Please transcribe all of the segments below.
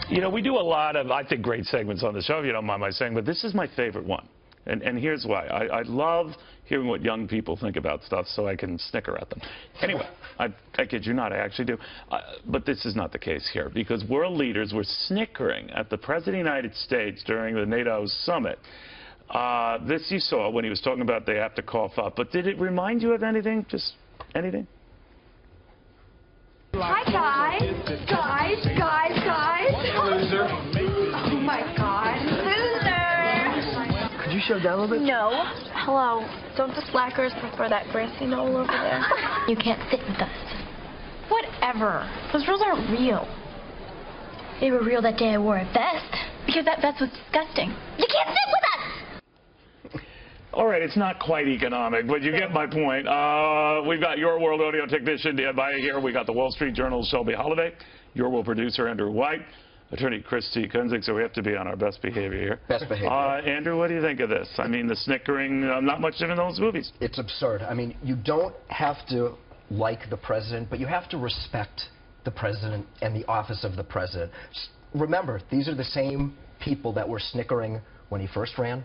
You know, we do a lot of, I think, great segments on the show, if you don't mind my saying, but this is my favorite one. And here's why. I love hearing what young people think about stuff so I can snicker at them. Anyway, I kid you not, I actually do. But this is not the case here, because world leaders were snickering at the President of the United States during the NATO summit. This you saw when he was talking about they have to cough up. But did it remind you of anything? Just anything? Hi, guys. Loser. Oh, my God. Loser. Could you show down a little bit? No. Hello. Don't the slackers prefer that grassy knoll over there? You can't sit with us. Whatever. Those rules aren't real. They were real that day I wore a vest. Because that vest was disgusting. You can't sit with us! All right, it's not quite economic, but you get my point. We've got Your World audio technician Dan Bayer here. We got the Wall Street Journal's Shelby Holliday, Your World producer Andrew White, attorney Christy Kunzig, so we have to be on our best behavior here. Best behavior. Andrew, what do you think of this? I mean, the snickering, not much different than those movies. It's absurd. I mean, you don't have to like the president, but you have to respect the president and the office of the president. Remember, these are the same people that were snickering when he first ran,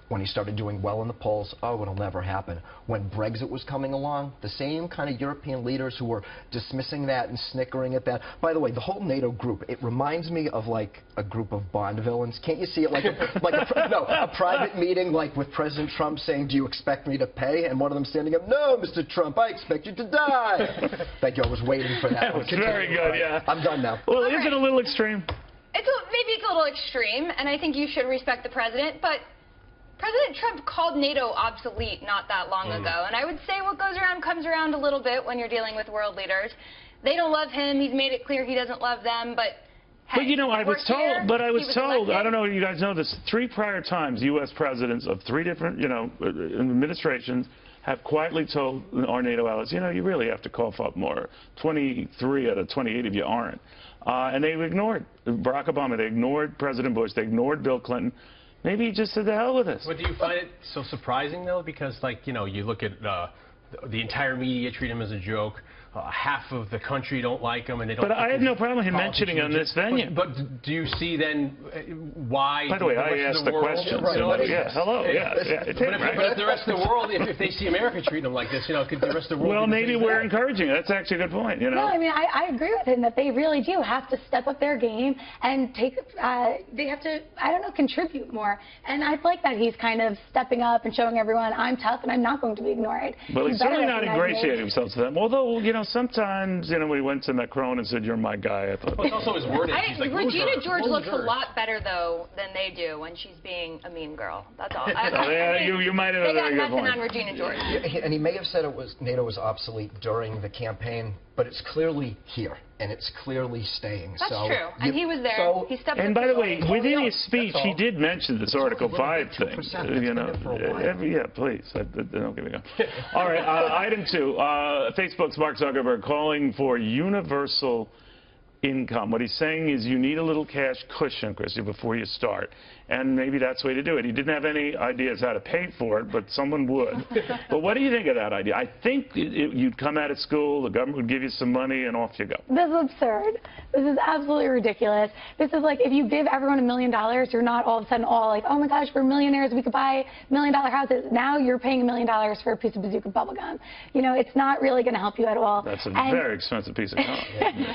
when he started doing well in the polls. Oh, it'll never happen. When Brexit was coming along, the same kind of European leaders who were dismissing that and snickering at that. By the way, the whole NATO group, it reminds me of like a group of Bond villains. Can't you see it like a private meeting like with President Trump saying, do you expect me to pay? And one of them standing up, no, Mr. Trump, I expect you to die. Thank you, I was waiting for that. That was very good, yeah. I'm done now. Well, is it a little extreme? Maybe it's a little extreme, and I think you should respect the president, but President Trump called NATO obsolete not that long ago, and I would say what goes around comes around a little bit when you're dealing with world leaders. They don't love him. He's made it clear he doesn't love them, but hey, but you know, I was told, I don't know if you guys know this, 3 prior times U.S. presidents of 3 different, administrations have quietly told our NATO allies, you really have to cough up more. 23 out of 28 of you aren't. And they ignored Barack Obama. They ignored President Bush. They ignored Bill Clinton. Maybe he just said the hell with us. But do you find it so surprising, though? Because, you look at the entire media treat him as a joke. Half of the country don't like him, and they don't. But I had no problem with him mentioning on this venue. But do you see then why? By the way, I asked the question. Right. So yeah, hello, yeah. It's him, right? But if the rest of the world, if they see America treating them like this, could the rest of the world? Well, maybe we're encouraging it. That's actually a good point. No, I mean, I agree with him that they really do have to step up their game and take. They have to, I don't know, contribute more. And I like that he's kind of stepping up and showing everyone I'm tough and I'm not going to be ignored. Well, he's certainly not ingratiating himself to them. Although, sometimes, we went to Macron and said, "You're my guy." I thought. Well, it's also his wording. Regina George looks a lot better though than they do when she's being a mean girl. That's all. You might have a very good point. They got nothing on Regina George. And he may have said NATO was obsolete during the campaign, but it's clearly here, and it's clearly staying. That's true. And he was there. He stepped up. And by the way, within his speech, he did mention this Article 5 thing. Yeah, please. Don't give me a All right, item 2. Facebook's Mark Zuckerberg calling for universal income. What he's saying is you need a little cash cushion, Christy, before you start. And maybe that's the way to do it. He didn't have any ideas how to pay for it, but someone would. But what do you think of that idea? I think you'd come out of school, the government would give you some money, and off you go. This is absurd. This is absolutely ridiculous. This is like if you give everyone $1 million, you're not all of a sudden all like, oh my gosh, we're millionaires, we could buy $1 million houses. Now you're paying $1 million for a piece of bazooka bubblegum. It's not really going to help you at all. That's a very expensive piece of gum.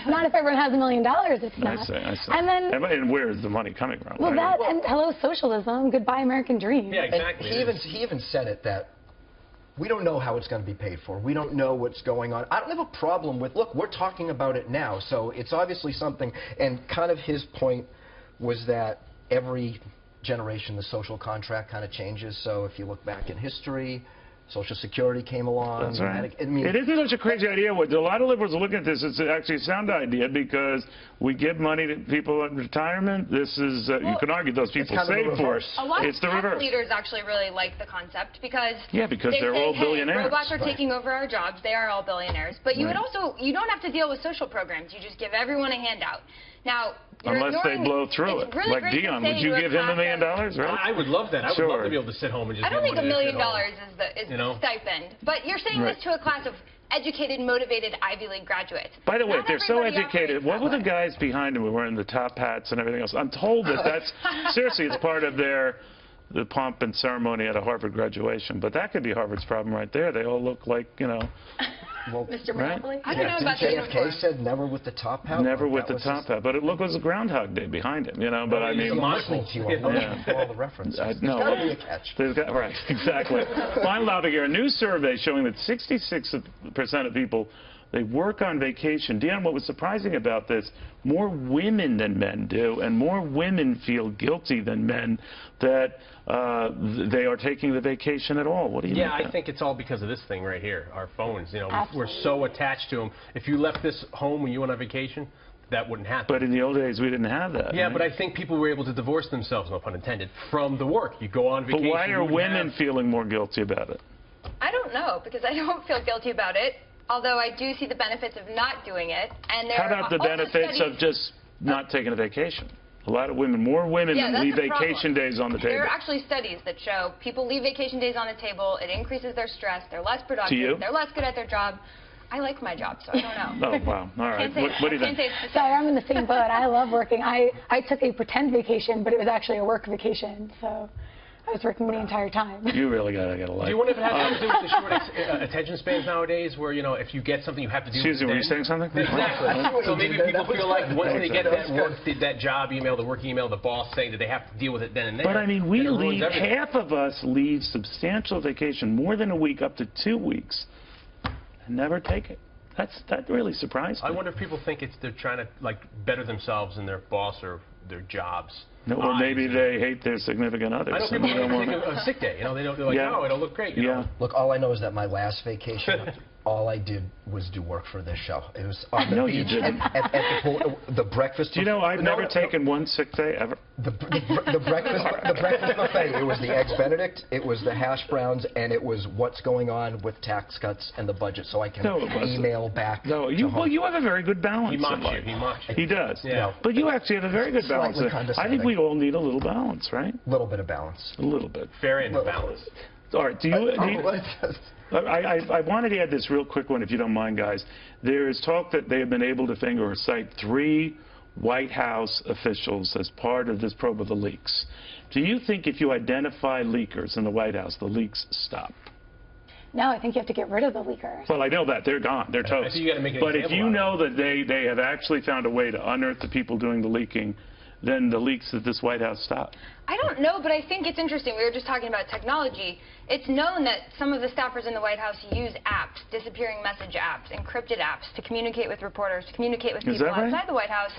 Not if everyone has $1 million, it's not. I see. And then, and where is the money coming from? Well, and hello socialism, goodbye American dream. Yeah, exactly. And he even said it that we don't know how it's going to be paid for. We don't know what's going on. I don't have a problem with, look, we're talking about it now, so it's obviously something. And kind of his point was that every generation the social contract kind of changes. So if you look back in history, Social Security came along. That's right. It isn't such a crazy idea. A lot of liberals are looking at this. It's actually a sound idea because we give money to people in retirement. This is, you can argue those people save for it. A lot it's of the reverse. leaders actually really like the concept because they're all billionaires. Robots are taking over our jobs. They are all billionaires. But you would also, you don't have to deal with social programs. You just give everyone a handout. Now, unless they blow through it. Really like Dion, would you give him $1 million, right? I would love that. I would love to be able to sit home and just I don't think $1 million is the stipend. But you're saying this to a class of educated, motivated Ivy League graduates. By the way, Not if they're so everybody educated, operates what that were the way. guys behind them who were wearing the top hats and everything else? I'm told that that's, seriously, it's part of the pomp and ceremony at a Harvard graduation. But that could be Harvard's problem right there. They all look like, you know. Well, Mr. Right? Monopoly? I don't know about the JFK uniform. said never with the top hat. Never Like, with that the was top hat. But it looked like it was a Groundhog Day behind him, you know. But I His, mean, I'm listening to you. I'm looking for all the references. no. There's got to be a catch. Right, exactly. Final topic here. A new survey showing that 66% of people, they work on vacation. Deanna, what was surprising about this, more women than men do, and more women feel guilty than men that they are taking the vacation at all. What do you Yeah, make I of think it's all because of this thing right here, our phones. You know, we're Absolutely. so attached to them. If you left this home when you went on vacation, that wouldn't happen. But in the old days, we didn't have that. Yeah, right? but I think people were able to divorce themselves, no pun intended, from the work. You go on But vacation. why are you wouldn't women have- feeling more guilty about it? I don't know, because I don't feel guilty about it, although I do see the benefits of not doing it. And there How about the are also benefits studies- of just not taking a vacation? A lot of women, more women Yeah, than that's leave the problem. vacation days on the There are table. actually studies that show people leave vacation days on the table. It increases their stress. They're less productive. you? They're less good at their job. I like my job, so I don't know. Oh, wow. All right. Can't say, What do you can't think? say it's Sorry, I'm in the same boat. I love working. I took a pretend vacation, but it was actually a work vacation. So I was working the entire time. You really got to get a life. Do you wonder if it has something to do with the short attention spans nowadays, where, you know, if you get something, you have to do Excuse me, it were you then? saying something? Exactly. So maybe people feel like once they get that That was work, that job email, the work email, the boss saying that they have to deal with it then and there. But I mean, we then it ruins leave, everything. half of us leave substantial vacation, more than a week, up to 2 weeks, and never take it. That really surprised me. I wonder if people think they're trying to like better themselves in their boss or their jobs. No, or maybe they hate their significant others. I know and people they don't don't want- take a sick day. You know, they're like, Yeah. no, it'll look great. You Yeah. know? Look, all I know is that my last vacation, all I did was do work for this show. It was on the No, you beach didn't. at the pool, the breakfast. Do you know, I've No, never no, taken one sick day ever. The breakfast buffet. It was the eggs Benedict, it was the hash browns, and it was what's going on with tax cuts and the budget, so I can No, it wasn't. email back. No, to you home. well, you have a very good balance. He in mocks life. you. He mocks you. He does. Yeah. But you actually have a very good balance. Slightly I think condescending. we all need a little balance, right? Little bit of balance. A little bit. Fair and balanced. All right. I wanted to add this real quick one, if you don't mind, guys. There is talk that they have been able to finger or cite 3 White House officials as part of this probe of the leaks. Do you think if you identify leakers in the White House, the leaks stop? No, I think you have to get rid of the leakers. Well, I know that. They're gone. They're toast. think you gotta make an But if example you out of know that they have actually found a way to unearth the people doing the leaking, then the leaks at this White House stop. I don't know, but I think it's interesting. We were just talking about technology. It's known that some of the staffers in the White House use apps, disappearing message apps, encrypted apps, to communicate with reporters, to communicate with Is people that right? outside the White House.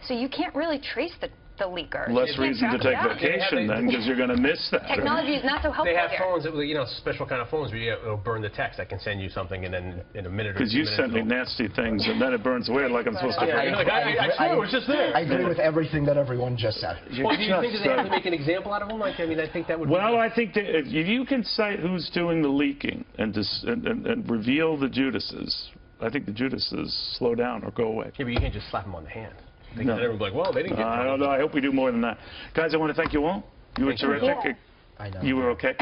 So you can't really trace the leaker. Less You can't reason to track take it down. vacation then, because you're going to miss that. right? Technology is not so helpful They have here. phones that, you know, special kind of phones where it'll burn the text. I can send you something, and then in a minute or 2 Because you minutes sent me it'll- nasty things, and then it burns away like I'm supposed to. Yeah, you're like, I swear it was just there. I agree with everything that everyone just said. You're Well, do you think that just, they have to make an example out of them? Like, I mean, I think that would. Well, I think that if you can cite who's doing the leaking and reveal the Judases, I think the Judases slow down or go away. Yeah, but you can't just slap them on the hand. I think No. that everyone's like, well, they didn't get. I don't know. I hope we do more than that. Guys, I want to thank you all. You were Thank you. terrific. Yeah. I know. You were okay.